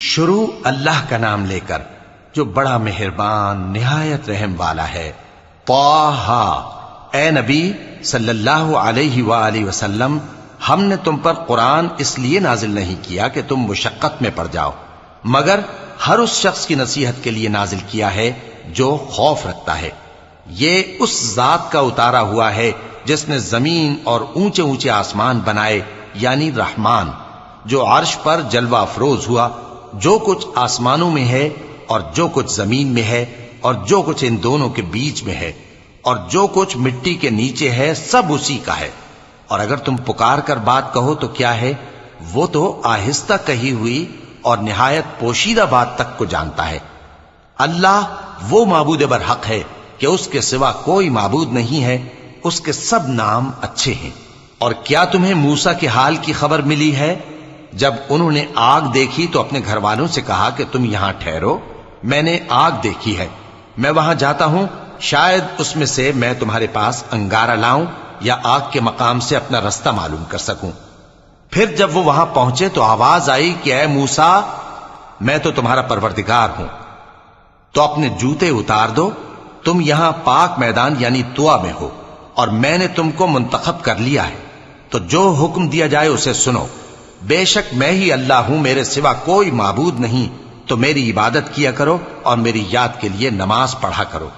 شروع اللہ کا نام لے کر جو بڑا مہربان نہایت رحم والا ہے۔ طٰہٰ، اے نبی صلی اللہ علیہ وآلہ وسلم، ہم نے تم پر قرآن اس لیے نازل نہیں کیا کہ تم مشقت میں پڑ جاؤ، مگر ہر اس شخص کی نصیحت کے لیے نازل کیا ہے جو خوف رکھتا ہے۔ یہ اس ذات کا اتارا ہوا ہے جس نے زمین اور اونچے اونچے آسمان بنائے، یعنی رحمان، جو عرش پر جلوہ افروز ہوا۔ جو کچھ آسمانوں میں ہے اور جو کچھ زمین میں ہے اور جو کچھ ان دونوں کے بیچ میں ہے اور جو کچھ مٹی کے نیچے ہے، سب اسی کا ہے۔ اور اگر تم پکار کر بات کہو تو کیا ہے، وہ تو آہستہ کہی ہوئی اور نہایت پوشیدہ بات تک کو جانتا ہے۔ اللہ وہ معبود برحق ہے کہ اس کے سوا کوئی معبود نہیں ہے، اس کے سب نام اچھے ہیں۔ اور کیا تمہیں موسیٰ کے حال کی خبر ملی ہے؟ جب انہوں نے آگ دیکھی تو اپنے گھر والوں سے کہا کہ تم یہاں ٹھہرو، میں نے آگ دیکھی ہے، میں وہاں جاتا ہوں، شاید اس میں سے میں تمہارے پاس انگارہ لاؤں یا آگ کے مقام سے اپنا رستہ معلوم کر سکوں۔ پھر جب وہ وہاں پہنچے تو آواز آئی کہ اے موسیٰ، میں تو تمہارا پروردگار ہوں، تو اپنے جوتے اتار دو، تم یہاں پاک میدان یعنی طویٰ میں ہو، اور میں نے تم کو منتخب کر لیا ہے، تو جو حکم دیا جائے اسے سنو۔ بے شک میں ہی اللہ ہوں، میرے سوا کوئی معبود نہیں، تو میری عبادت کیا کرو اور میری یاد کے لیے نماز پڑھا کرو۔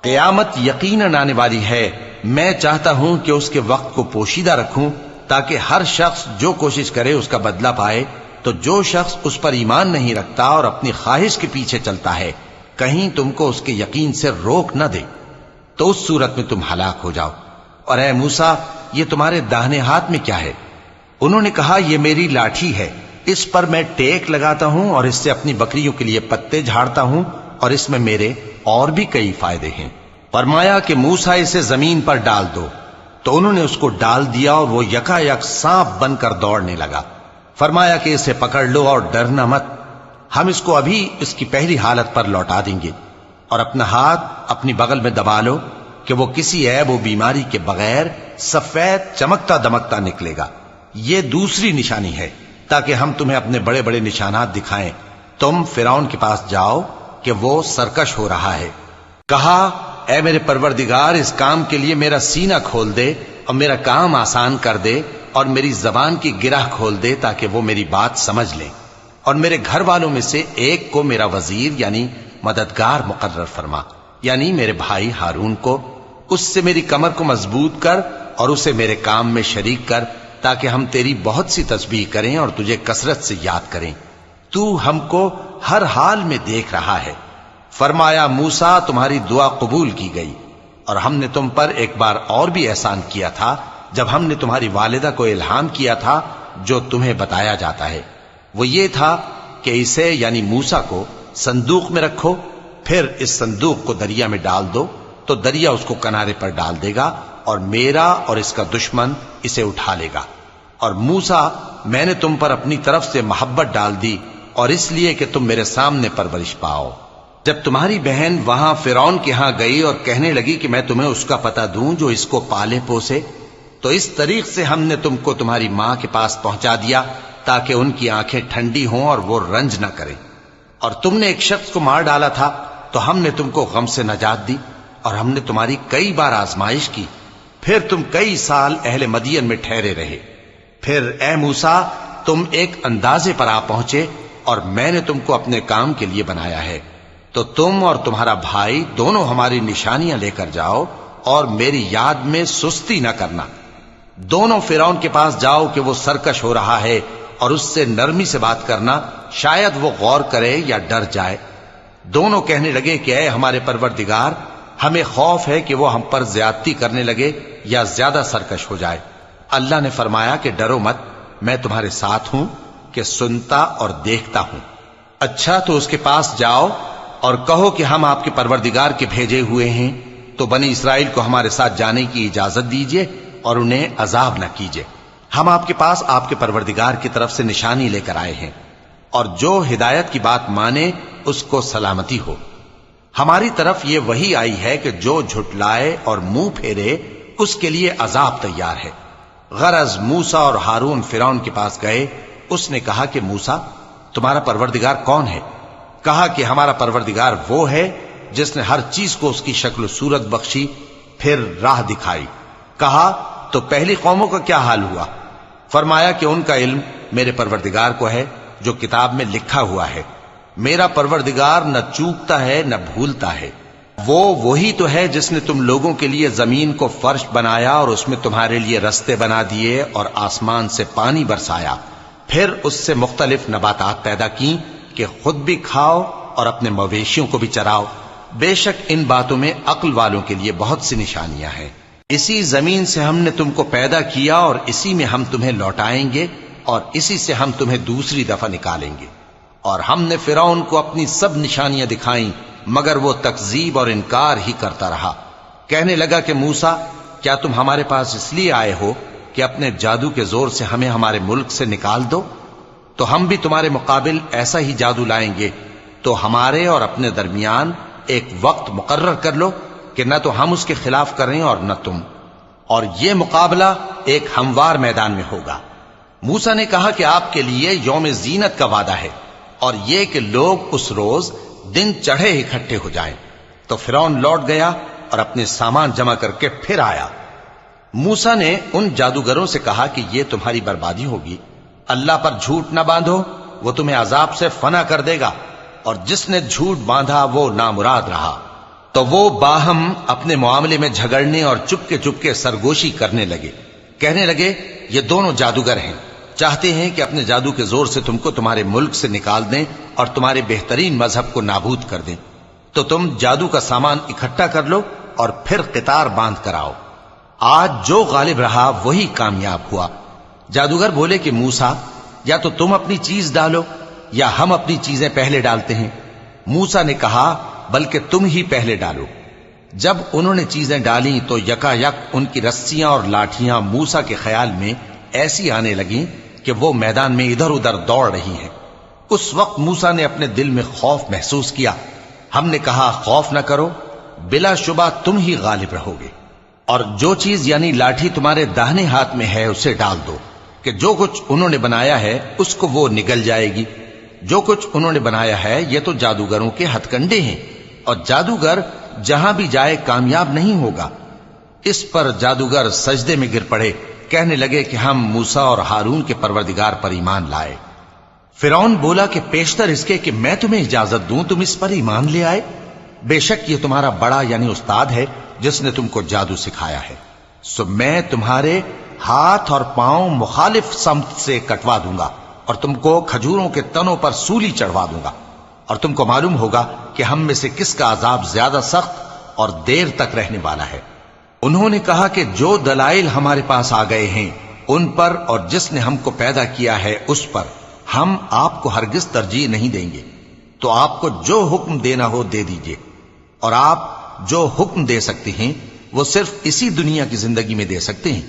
قیامت یقیناً آنے والی ہے، میں چاہتا ہوں کہ اس کے وقت کو پوشیدہ رکھوں تاکہ ہر شخص جو کوشش کرے اس کا بدلہ پائے۔ تو جو شخص اس پر ایمان نہیں رکھتا اور اپنی خواہش کے پیچھے چلتا ہے، کہیں تم کو اس کے یقین سے روک نہ دے، تو اس صورت میں تم ہلاک ہو جاؤ۔ اور اے موسیٰ، یہ تمہارے داہنے ہاتھ میں کیا ہے؟ انہوں نے کہا، یہ میری لاٹھی ہے، اس پر میں ٹیک لگاتا ہوں اور اس سے اپنی بکریوں کے لیے پتے جھاڑتا ہوں، اور اس میں میرے اور بھی کئی فائدے ہیں۔ فرمایا کہ موسیٰ اسے زمین پر ڈال دو، تو انہوں نے اس کو ڈال دیا اور وہ یکا یک سانپ بن کر دوڑنے لگا۔ فرمایا کہ اسے پکڑ لو اور ڈرنا مت، ہم اس کو ابھی اس کی پہلی حالت پر لوٹا دیں گے، اور اپنا ہاتھ اپنی بغل میں دبا لو کہ وہ کسی عیب و بیماری کے بغیر سفید چمکتا دمکتا نکلے گا۔ یہ دوسری نشانی ہے تاکہ ہم تمہیں اپنے بڑے بڑے نشانات دکھائیں۔ تم فرعون کے پاس جاؤ کہ وہ سرکش ہو رہا ہے۔ کہا، اے میرے پروردگار، اس کام کے لیے میرا سینہ کھول دے اور میرا کام آسان کر دے، اور میری زبان کی گرہ کھول دے تاکہ وہ میری بات سمجھ لیں، اور میرے گھر والوں میں سے ایک کو میرا وزیر یعنی مددگار مقرر فرما، یعنی میرے بھائی ہارون کو۔ اس سے میری کمر کو مضبوط کر اور اسے میرے کام میں شریک کر، تاکہ ہم تیری بہت سی تسبیح کریں اور تجھے کثرت سے یاد کریں، تو ہم کو ہر حال میں دیکھ رہا ہے۔ فرمایا، موسیٰ، تمہاری دعا قبول کی گئی، اور ہم نے تم پر ایک بار اور بھی احسان کیا تھا جب ہم نے تمہاری والدہ کو الہام کیا تھا جو تمہیں بتایا جاتا ہے۔ وہ یہ تھا کہ اسے یعنی موسیٰ کو صندوق میں رکھو، پھر اس صندوق کو دریا میں ڈال دو، تو دریا اس کو کنارے پر ڈال دے گا، اور میرا اور اس کا دشمن اسے اٹھا لے گا۔ اور موسیٰ، میں نے تم پر اپنی طرف سے محبت ڈال دی، اور اس لیے کہ تم میرے سامنے پرورش پاؤ۔ جب تمہاری بہن وہاں فرعون کے ہاں گئی اور کہنے لگی کہ میں تمہیں اس کا پتہ دوں جو اس کو پالے پوسے، تو اس طریق سے ہم نے تم کو تمہاری ماں کے پاس پہنچا دیا تاکہ ان کی آنکھیں ٹھنڈی ہوں اور وہ رنج نہ کریں۔ اور تم نے ایک شخص کو مار ڈالا تھا تو ہم نے تم کو غم سے نجات دی، اور ہم نے تمہاری کئی بار آزمائش کی، پھر تم کئی سال اہل مدین میں ٹھہرے رہے۔ پھر اے موسیٰ، تم ایک اندازے پر آ پہنچے، اور میں نے تم کو اپنے کام کے لیے بنایا ہے، تو تم اور تمہارا بھائی دونوں ہماری نشانیاں لے کر جاؤ، اور میری یاد میں سستی نہ کرنا۔ دونوں فرعون کے پاس جاؤ کہ وہ سرکش ہو رہا ہے، اور اس سے نرمی سے بات کرنا، شاید وہ غور کرے یا ڈر جائے۔ دونوں کہنے لگے کہ اے ہمارے پروردگار، ہمیں خوف ہے کہ وہ ہم پر زیادتی کرنے لگے یا زیادہ سرکش ہو جائے۔ اللہ نے فرمایا کہ ڈرو مت، میں تمہارے ساتھ ہوں کہ سنتا اور دیکھتا ہوں۔ اچھا، تو اس کے پاس جاؤ اور کہو کہ ہم آپ کے پروردگار کے بھیجے ہوئے ہیں، تو بنی اسرائیل کو ہمارے ساتھ جانے کی اجازت دیجیے اور انہیں عذاب نہ کیجیے۔ ہم آپ کے پاس آپ کے پروردگار کی طرف سے نشانی لے کر آئے ہیں، اور جو ہدایت کی بات مانے اس کو سلامتی ہو۔ ہماری طرف یہ وحی آئی ہے کہ جو جھٹلائے اور منہ پھیرے اس کے لیے عذاب تیار ہے۔ غرض موسیٰ اور ہارون فرعون کے پاس گئے، اس نے کہا کہ موسیٰ، تمہارا پروردگار کون ہے؟ کہا کہ ہمارا پروردگار وہ ہے جس نے ہر چیز کو اس کی شکل و صورت بخشی، پھر راہ دکھائی۔ کہا تو پہلی قوموں کا کیا حال ہوا؟ فرمایا کہ ان کا علم میرے پروردگار کو ہے جو کتاب میں لکھا ہوا ہے۔ میرا پروردگار نہ چوکتا ہے نہ بھولتا ہے۔ وہ وہی تو ہے جس نے تم لوگوں کے لیے زمین کو فرش بنایا اور اس میں تمہارے لیے رستے بنا دیے اور آسمان سے پانی برسایا، پھر اس سے مختلف نباتات پیدا کی کہ خود بھی کھاؤ اور اپنے مویشیوں کو بھی چراؤ۔ بے شک ان باتوں میں عقل والوں کے لیے بہت سی نشانیاں ہیں۔ اسی زمین سے ہم نے تم کو پیدا کیا اور اسی میں ہم تمہیں لوٹائیں گے اور اسی سے ہم تمہیں دوسری دفعہ نکالیں گے۔ اور ہم نے فرعون کو اپنی سب نشانیاں دکھائیں مگر وہ تکذیب اور انکار ہی کرتا رہا۔ کہنے لگا کہ موسیٰ، کیا تم ہمارے پاس اس لیے آئے ہو کہ اپنے جادو کے زور سے ہمیں ہمارے ملک سے نکال دو؟ تو ہم بھی تمہارے مقابل ایسا ہی جادو لائیں گے، تو ہمارے اور اپنے درمیان ایک وقت مقرر کر لو کہ نہ تو ہم اس کے خلاف کریں اور نہ تم، اور یہ مقابلہ ایک ہموار میدان میں ہوگا۔ موسیٰ نے کہا کہ آپ کے لیے یوم زینت کا وعدہ ہے، اور یہ کہ لوگ اس روز دن چڑھے اکٹھے ہو جائیں۔ تو فرعون لوٹ گیا اور اپنے سامان جمع کر کے پھر آیا۔ موسیٰ نے ان جادوگروں سے کہا کہ یہ تمہاری بربادی ہوگی، اللہ پر جھوٹ نہ باندھو، وہ تمہیں عذاب سے فنا کر دے گا، اور جس نے جھوٹ باندھا وہ نامراد رہا۔ تو وہ باہم اپنے معاملے میں جھگڑنے اور چپکے سرگوشی کرنے لگے۔ کہنے لگے یہ دونوں جادوگر ہیں، چاہتے ہیں کہ اپنے جادو کے زور سے تم کو تمہارے ملک سے نکال دیں اور تمہارے بہترین مذہب کو نابود کر دیں۔ تو تم جادو کا سامان اکٹھا کر لو اور پھر قطار باندھ کر آؤ۔ آج جو غالب رہا وہی کامیاب ہوا۔ جادوگر بولے کہ موسیٰ، یا تو تم اپنی چیز ڈالو یا ہم اپنی چیزیں پہلے ڈالتے ہیں۔ موسیٰ نے کہا بلکہ تم ہی پہلے ڈالو۔ جب انہوں نے چیزیں ڈالیں تو یکا یک ان کی رسیاں اور لاٹھیاں موسیٰ کے خیال میں ایسی آنے لگیں کہ وہ میدان میں ادھر ادھر دوڑ رہی ہیں۔ اس وقت موسیٰ نے اپنے دل میں خوف محسوس کیا۔ ہم نے کہا خوف نہ کرو، بلا شبہ تم ہی غالب رہو گے، اور جو چیز یعنی لاٹھی تمہارے داہنے ہاتھ میں ہے اسے ڈال دو کہ جو کچھ انہوں نے بنایا ہے اس کو وہ نگل جائے گی۔ جو کچھ انہوں نے بنایا ہے یہ تو جادوگروں کے ہتھ کنڈے ہیں، اور جادوگر جہاں بھی جائے کامیاب نہیں ہوگا۔ اس پر جادوگر سجدے میں گر پڑے، کہنے لگے کہ ہم موسیٰ اور ہارون کے پروردگار پر ایمان لائے۔ فرعون بولا کہ پیشتر اس کے کہ میں تمہیں اجازت دوں تم اس پر ایمان لے آئے؟ بے شک یہ تمہارا بڑا یعنی استاد ہے جس نے تم کو جادو سکھایا ہے، سو میں تمہارے ہاتھ اور پاؤں مخالف سمت سے کٹوا دوں گا اور تم کو کھجوروں کے تنوں پر سولی چڑھوا دوں گا، اور تم کو معلوم ہوگا کہ ہم میں سے کس کا عذاب زیادہ سخت اور دیر تک رہنے والا ہے۔ انہوں نے کہا کہ جو دلائل ہمارے پاس آ گئے ہیں ان پر اور جس نے ہم کو پیدا کیا ہے اس پر ہم آپ کو ہرگز ترجیح نہیں دیں گے، تو آپ کو جو حکم دینا ہو دے دیجئے، اور آپ جو حکم دے سکتے ہیں وہ صرف اسی دنیا کی زندگی میں دے سکتے ہیں۔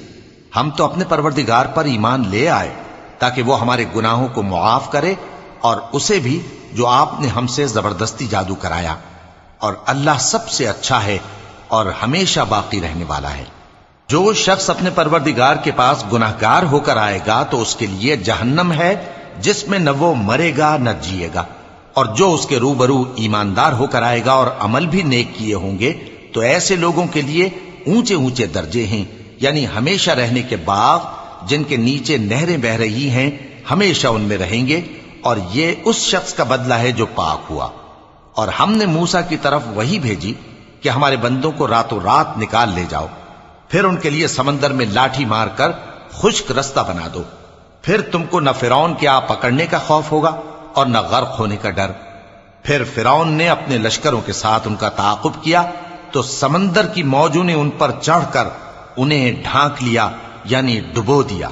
ہم تو اپنے پروردگار پر ایمان لے آئے تاکہ وہ ہمارے گناہوں کو معاف کرے اور اسے بھی جو آپ نے ہم سے زبردستی جادو کرایا، اور اللہ سب سے اچھا ہے اور ہمیشہ باقی رہنے والا ہے۔ جو شخص اپنے پروردگار کے پاس گناہگار ہو کر آئے گا تو اس کے لیے جہنم ہے جس میں نہ وہ مرے گا نہ جیے گا، اور جو اس کے روبرو ایماندار ہو کر آئے گا اور عمل بھی نیک کیے ہوں گے تو ایسے لوگوں کے لیے اونچے اونچے درجے ہیں، یعنی ہمیشہ رہنے کے باغ جن کے نیچے نہریں بہ رہی ہیں، ہمیشہ ان میں رہیں گے، اور یہ اس شخص کا بدلہ ہے جو پاک ہوا۔ اور ہم نے موسیٰ کی طرف وہی بھیجی کہ ہمارے بندوں کو راتوں رات نکال لے جاؤ، پھر ان کے لیے سمندر میں لاٹھی مار کر خشک رستہ بنا دو، پھر تم کو نہ فرعون کے آ پکڑنے کا خوف ہوگا اور نہ غرق ہونے کا ڈر۔ پھر فرعون نے اپنے لشکروں کے ساتھ ان کا تعاقب کیا تو سمندر کی موجوں نے ان پر چڑھ کر انہیں ڈھانک لیا یعنی ڈبو دیا،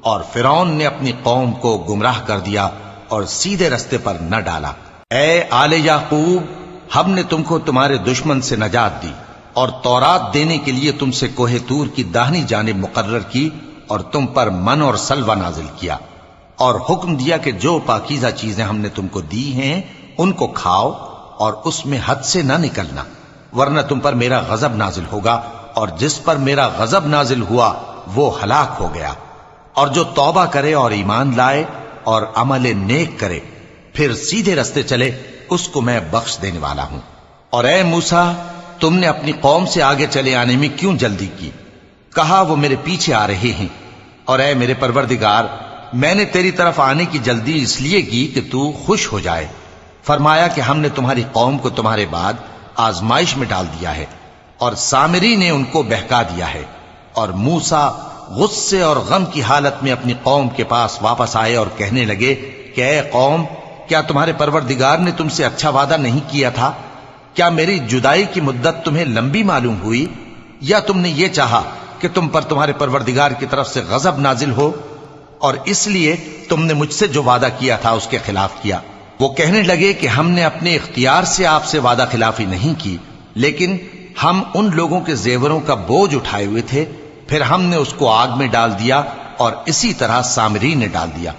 اور فرعون نے اپنی قوم کو گمراہ کر دیا اور سیدھے رستے پر نہ ڈالا۔ اے آل یعقوب، ہم نے تم کو تمہارے دشمن سے نجات دی اور تورات دینے کے لیے تم سے کوہ طور کی داہنی جانب مقرر کی، اور تم پر من اور سلوہ نازل کیا، اور حکم دیا کہ جو پاکیزہ چیزیں ہم نے تم کو دی ہیں ان کو کھاؤ اور اس میں حد سے نہ نکلنا، ورنہ تم پر میرا غضب نازل ہوگا، اور جس پر میرا غضب نازل ہوا وہ ہلاک ہو گیا۔ اور جو توبہ کرے اور ایمان لائے اور عمل نیک کرے پھر سیدھے رستے چلے اس کو میں بخش دینے والا ہوں۔ اور اے موسیٰ، تم نے اپنی قوم سے آگے چلے آنے میں کیوں جلدی کی؟ کہا وہ میرے پیچھے آ رہے ہیں۔ اور اے میرے پروردگار، میں نے تیری طرف آنے کی جلدی اس لیے کی کہ تو خوش ہو جائے۔ فرمایا کہ ہم نے تمہاری قوم کو تمہارے بعد آزمائش میں ڈال دیا ہے، اور سامری نے ان کو بہکا دیا ہے۔ اور موسیٰ غصے اور غم کی حالت میں اپنی قوم کے پاس واپس آئے اور کہنے لگے کہ اے قوم، کیا تمہارے پروردگار نے تم سے اچھا وعدہ نہیں کیا تھا؟ کیا میری جدائی کی مدت تمہیں لمبی معلوم ہوئی، یا تم نے یہ چاہا کہ تم پر تمہارے پروردگار کی طرف سے غضب نازل ہو، اور اس لیے تم نے مجھ سے جو وعدہ کیا تھا اس کے خلاف کیا؟ وہ کہنے لگے کہ ہم نے اپنے اختیار سے آپ سے وعدہ خلافی نہیں کی، لیکن ہم ان لوگوں کے زیوروں کا بوجھ اٹھائے ہوئے تھے، پھر ہم نے اس کو آگ میں ڈال دیا، اور اسی طرح سامری نے ڈال دیا۔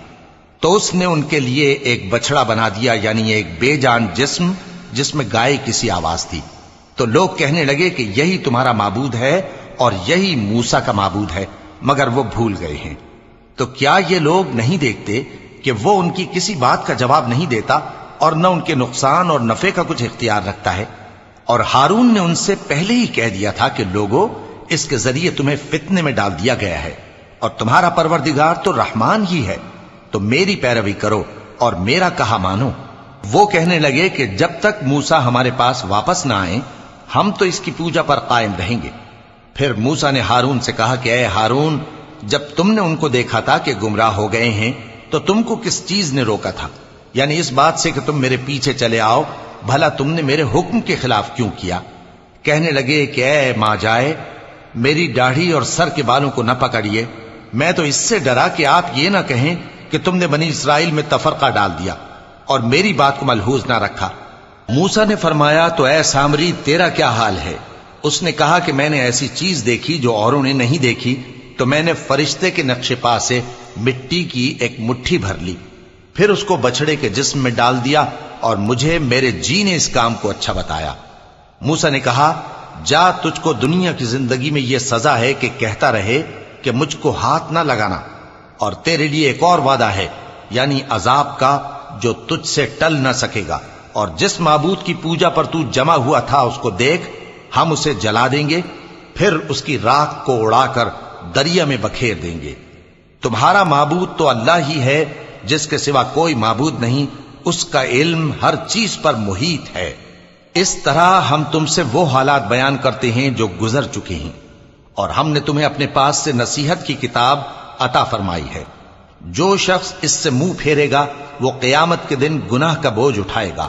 تو اس نے ان کے لیے ایک بچڑا بنا دیا، یعنی ایک بے جان جسم جس میں گائے کسی آواز تھی۔ تو لوگ کہنے لگے کہ یہی تمہارا معبود ہے اور یہی موسیٰ کا معبود ہے، مگر وہ بھول گئے ہیں۔ تو کیا یہ لوگ نہیں دیکھتے کہ وہ ان کی کسی بات کا جواب نہیں دیتا، اور نہ ان کے نقصان اور نفع کا کچھ اختیار رکھتا ہے؟ اور ہارون نے ان سے پہلے ہی کہہ دیا تھا کہ لوگو، اس کے ذریعے تمہیں فتنے میں ڈال دیا گیا ہے، اور تمہارا پروردگار تو رحمان ہی ہے، تو میری پیروی کرو اور میرا کہا مانو۔ وہ کہنے لگے کہ جب تک موسیٰ ہمارے پاس واپس نہ آئیں، ہم تو اس کی پوجا پر قائم رہیں گے۔ پھر موسیٰ نے ہارون سے کہا کہ اے ہارون، جب تم نے ان کو دیکھا تھا کہ گمراہ ہو گئے ہیں تو تم کو کس چیز نے روکا تھا؟ یعنی اس بات سے کہ تم میرے پیچھے چلے آؤ، بھلا تم نے میرے حکم کے خلاف کیوں کیا؟ کہنے لگے کہ اے ماں جائے، میری داڑھی اور سر کے بالوں کو نہ پکڑیے، میں تو اس سے ڈرا کہ آپ یہ نہ کہیں کہ تم نے بنی اسرائیل میں تفرقہ ڈال دیا اور میری بات کو ملحوظ نہ رکھا۔ موسیٰ نے فرمایا تو اے سامری، تیرا کیا حال ہے؟ اس نے کہا کہ میں نے ایسی چیز دیکھی جو اوروں نے نہیں دیکھی، تو میں نے فرشتے کے نقش پا سے مٹی کی ایک مٹھی بھر لی، پھر اس کو بچڑے کے جسم میں ڈال دیا، اور مجھے میرے جی نے اس کام کو اچھا بتایا۔ موسیٰ نے کہا جا، تجھ کو دنیا کی زندگی میں یہ سزا ہے کہ کہتا رہے کہ مجھ کو ہاتھ نہ لگانا، اور تیرے لیے ایک اور وعدہ ہے، یعنی عذاب کا جو تجھ سے ٹل نہ سکے گا، اور جس معبود کی پوجا پر تو جمع ہوا تھا اس کو دیکھ، ہم اسے جلا دیں گے، پھر اس کی راکھ کو اڑا کر دریا میں بکھیر دیں گے۔ تمہارا معبود تو اللہ ہی ہے، جس کے سوا کوئی معبود نہیں، اس کا علم ہر چیز پر محیط ہے۔ اس طرح ہم تم سے وہ حالات بیان کرتے ہیں جو گزر چکے ہیں، اور ہم نے تمہیں اپنے پاس سے نصیحت کی کتاب عطا فرمائی ہے۔ جو شخص اس سے منہ پھیرے گا وہ قیامت کے دن گناہ کا بوجھ اٹھائے گا۔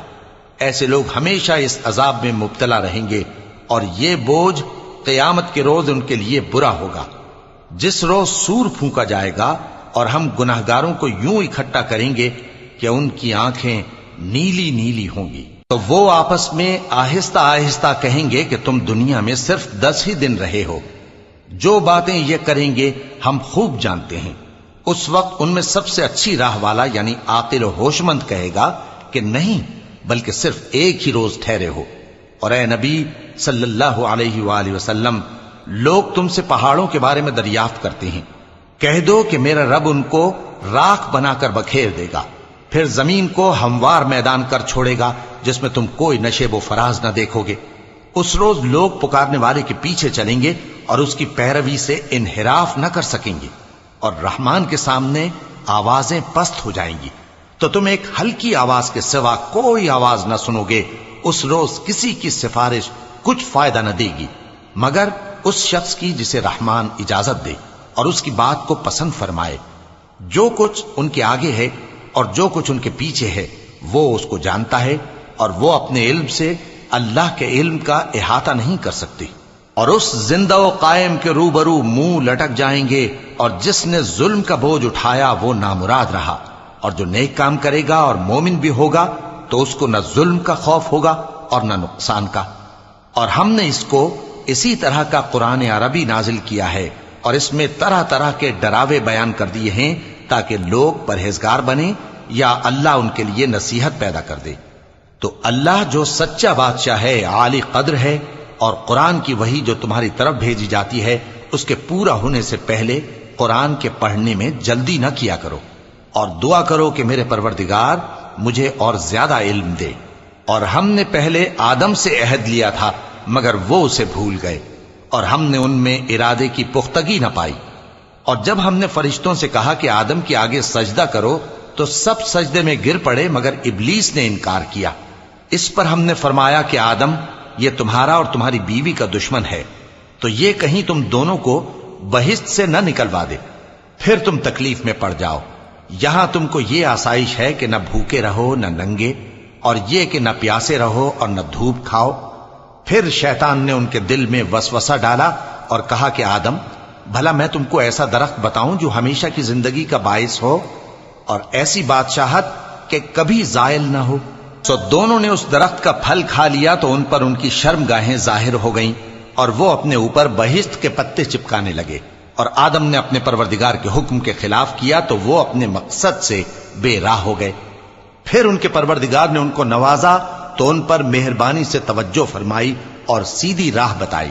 ایسے لوگ ہمیشہ اس عذاب میں مبتلا رہیں گے، اور یہ بوجھ قیامت کے روز ان کے لیے برا ہوگا، جس روز سور پھونکا جائے گا، اور ہم گناہگاروں کو یوں اکٹھا کریں گے کہ ان کی آنکھیں نیلی نیلی ہوں گی۔ تو وہ آپس میں آہستہ آہستہ کہیں گے کہ تم دنیا میں صرف 10 ہی دن رہے ہو، جو باتیں یہ کریں گے ہم خوب جانتے ہیں۔ اس وقت ان میں سب سے اچھی راہ والا یعنی عاقل و ہوش مند کہے گا کہ نہیں، بلکہ صرف ایک ہی روز ٹھہرے ہو۔ اور اے نبی صلی اللہ علیہ وآلہ وسلم، لوگ تم سے پہاڑوں کے بارے میں دریافت کرتے ہیں، کہہ دو کہ میرا رب ان کو راکھ بنا کر بکھیر دے گا، پھر زمین کو ہموار میدان کر چھوڑے گا جس میں تم کوئی نشیب و فراز نہ دیکھو گے۔ اس روز لوگ پکارنے والے کے پیچھے چلیں گے اور اس کی پیروی سے انحراف نہ کر سکیں گے، اور رحمان کے سامنے آوازیں پست ہو جائیں گی، تو تم ایک ہلکی آواز کے سوا کوئی آواز نہ سنو گے۔ اس روز کسی کی سفارش کچھ فائدہ نہ دے گی، مگر اس شخص کی جسے رحمان اجازت دے اور اس کی بات کو پسند فرمائے۔ جو کچھ ان کے آگے ہے اور جو کچھ ان کے پیچھے ہے وہ اس کو جانتا ہے، اور وہ اپنے علم سے اللہ کے علم کا احاطہ نہیں کر سکتی۔ اور اس زندہ و قائم کے روبرو منہ لٹک جائیں گے، اور جس نے ظلم کا بوجھ اٹھایا وہ نامراد رہا، اور جو نیک کام کرے گا اور مومن بھی ہوگا تو اس کو نہ ظلم کا خوف ہوگا اور نہ نقصان کا۔ اور ہم نے اس کو اسی طرح کا قرآن عربی نازل کیا ہے، اور اس میں طرح طرح کے ڈراوے بیان کر دیے ہیں تاکہ لوگ پرہیزگار بنیں یا اللہ ان کے لیے نصیحت پیدا کر دے۔ تو اللہ جو سچا بادشاہ ہے، عالی قدر ہے، اور قرآن کی وحی جو تمہاری طرف بھیجی جاتی ہے اس کے پورا ہونے سے پہلے قرآن کے پڑھنے میں جلدی نہ کیا کرو، اور دعا کرو کہ میرے پروردگار مجھے اور زیادہ علم دے۔ اور ہم نے پہلے آدم سے عہد لیا تھا مگر وہ اسے بھول گئے، اور ہم نے ان میں ارادے کی پختگی نہ پائی۔ اور جب ہم نے فرشتوں سے کہا کہ آدم کے آگے سجدہ کرو تو سب سجدے میں گر پڑے مگر ابلیس نے انکار کیا۔ اس پر ہم نے فرمایا کہ آدم، یہ تمہارا اور تمہاری بیوی کا دشمن ہے، تو یہ کہیں تم دونوں کو بہشت سے نہ نکلوا دے، پھر تم تکلیف میں پڑ جاؤ۔ یہاں تم کو یہ آسائش ہے کہ نہ بھوکے رہو نہ ننگے، اور یہ کہ نہ پیاسے رہو اور نہ دھوپ کھاؤ۔ پھر شیطان نے ان کے دل میں وسوسہ ڈالا اور کہا کہ آدم، بھلا میں تم کو ایسا درخت بتاؤں جو ہمیشہ کی زندگی کا باعث ہو اور ایسی بادشاہت کہ کبھی زائل نہ ہو؟ سو دونوں نے اس درخت کا پھل کھا لیا تو ان پر ان کی شرم گاہیں ظاہر ہو گئیں، اور وہ اپنے اوپر بہشت کے پتے چپکانے لگے۔ اور آدم نے اپنے پروردگار کے حکم کے خلاف کیا تو وہ اپنے مقصد سے بے راہ ہو گئے۔ پھر ان کے پروردگار نے ان کو نوازا تو ان پر مہربانی سے توجہ فرمائی اور سیدھی راہ بتائی۔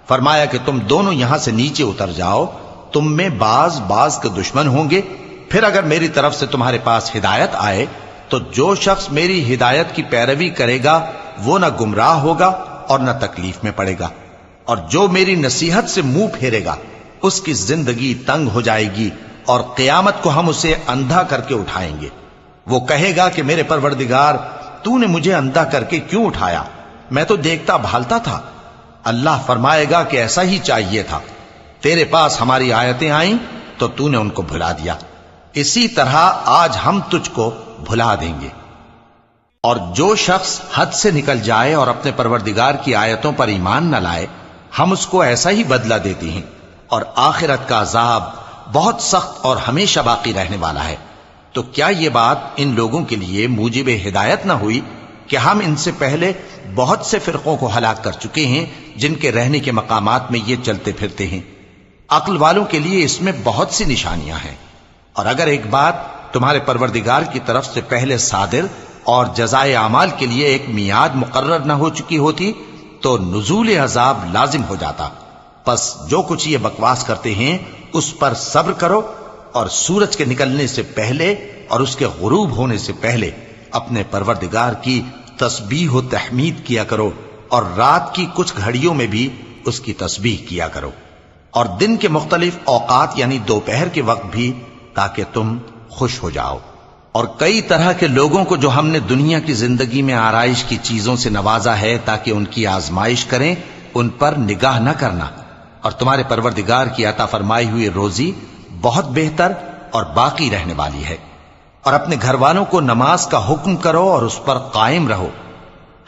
فرمایا کہ تم دونوں یہاں سے نیچے اتر جاؤ، تم میں بعض کے دشمن ہوں گے، پھر اگر میری طرف سے تمہارے پاس ہدایت آئے تو جو شخص میری ہدایت کی پیروی کرے گا وہ نہ گمراہ ہوگا اور نہ تکلیف میں پڑے گا، اور جو میری نصیحت سے منہ پھیرے گا اس کی زندگی تنگ ہو جائے گی، اور قیامت کو ہم اسے اندھا کر کے اٹھائیں گے۔ وہ کہے گا کہ میرے پروردگار، تو نے مجھے اندھا کر کے کیوں اٹھایا؟ میں تو دیکھتا بھالتا تھا۔ اللہ فرمائے گا کہ ایسا ہی چاہیے تھا، تیرے پاس ہماری آیتیں آئیں تو نے ان کو بھلا دیا، اسی طرح آج ہم تجھ کو بھلا دیں گے۔ اور جو شخص حد سے نکل جائے اور اپنے پروردگار کی آیتوں پر ایمان نہ لائے، ہم اس کو ایسا ہی بدلہ دیتے ہیں، اور آخرت کا عذاب بہت سخت اور ہمیشہ باقی رہنے والا ہے۔ تو کیا یہ بات ان لوگوں کے لیے موجب ہدایت نہ ہوئی کہ ہم ان سے پہلے بہت سے فرقوں کو ہلاک کر چکے ہیں جن کے رہنے کے مقامات میں یہ چلتے پھرتے ہیں؟ عقل والوں کے لیے اس میں بہت سی نشانیاں ہیں۔ اور اگر ایک بات تمہارے پروردگار کی طرف سے پہلے صادر اور جزائے اعمال کے لیے ایک میعاد مقرر نہ ہو چکی ہوتی تو نزول عذاب لازم ہو جاتا۔ پس جو کچھ یہ بکواس کرتے ہیں اس پر صبر کرو، اور سورج کے نکلنے سے پہلے اور اس کے غروب ہونے سے پہلے اپنے پروردگار کی تسبیح و تحمید کیا کرو، اور رات کی کچھ گھڑیوں میں بھی اس کی تسبیح کیا کرو، اور دن کے مختلف اوقات یعنی دوپہر کے وقت بھی، تاکہ تم خوش ہو جاؤ۔ اور کئی طرح کے لوگوں کو جو ہم نے دنیا کی زندگی میں آرائش کی چیزوں سے نوازا ہے تاکہ ان کی آزمائش کریں، ان پر نگاہ نہ کرنا، اور تمہارے پروردگار کی عطا فرمائی ہوئی روزی بہت بہتر اور باقی رہنے والی ہے۔ اور اپنے گھر والوں کو نماز کا حکم کرو اور اس پر قائم رہو۔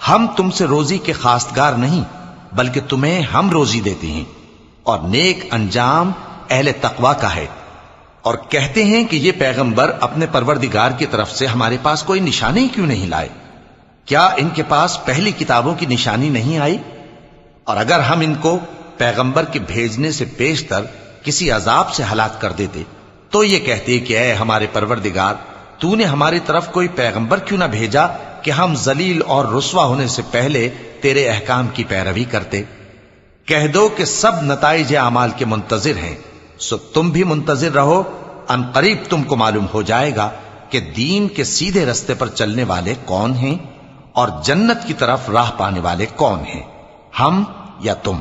ہم تم سے روزی کے خواستگار نہیں بلکہ تمہیں ہم روزی دیتے ہیں، اور نیک انجام اہل تقوی کا ہے۔ اور کہتے ہیں کہ یہ پیغمبر اپنے پروردگار کی طرف سے ہمارے پاس کوئی نشانی کیوں نہیں لائے؟ کیا ان کے پاس پہلی کتابوں کی نشانی نہیں آئی؟ اور اگر ہم ان کو پیغمبر کے بھیجنے سے پیشتر کسی عذاب سے ہلاک کر دیتے تو یہ کہتے کہ اے ہمارے پروردگار، تو نے ہماری طرف کوئی پیغمبر کیوں نہ بھیجا کہ ہم ذلیل اور رسوا ہونے سے پہلے تیرے احکام کی پیروی کرتے۔ کہہ دو کہ سب نتائج اعمال کے منتظر ہیں، سو تم بھی منتظر رہو، ان قریب تم کو معلوم ہو جائے گا کہ دین کے سیدھے رستے پر چلنے والے کون ہیں اور جنت کی طرف راہ پانے والے کون ہیں، ہم یا تم۔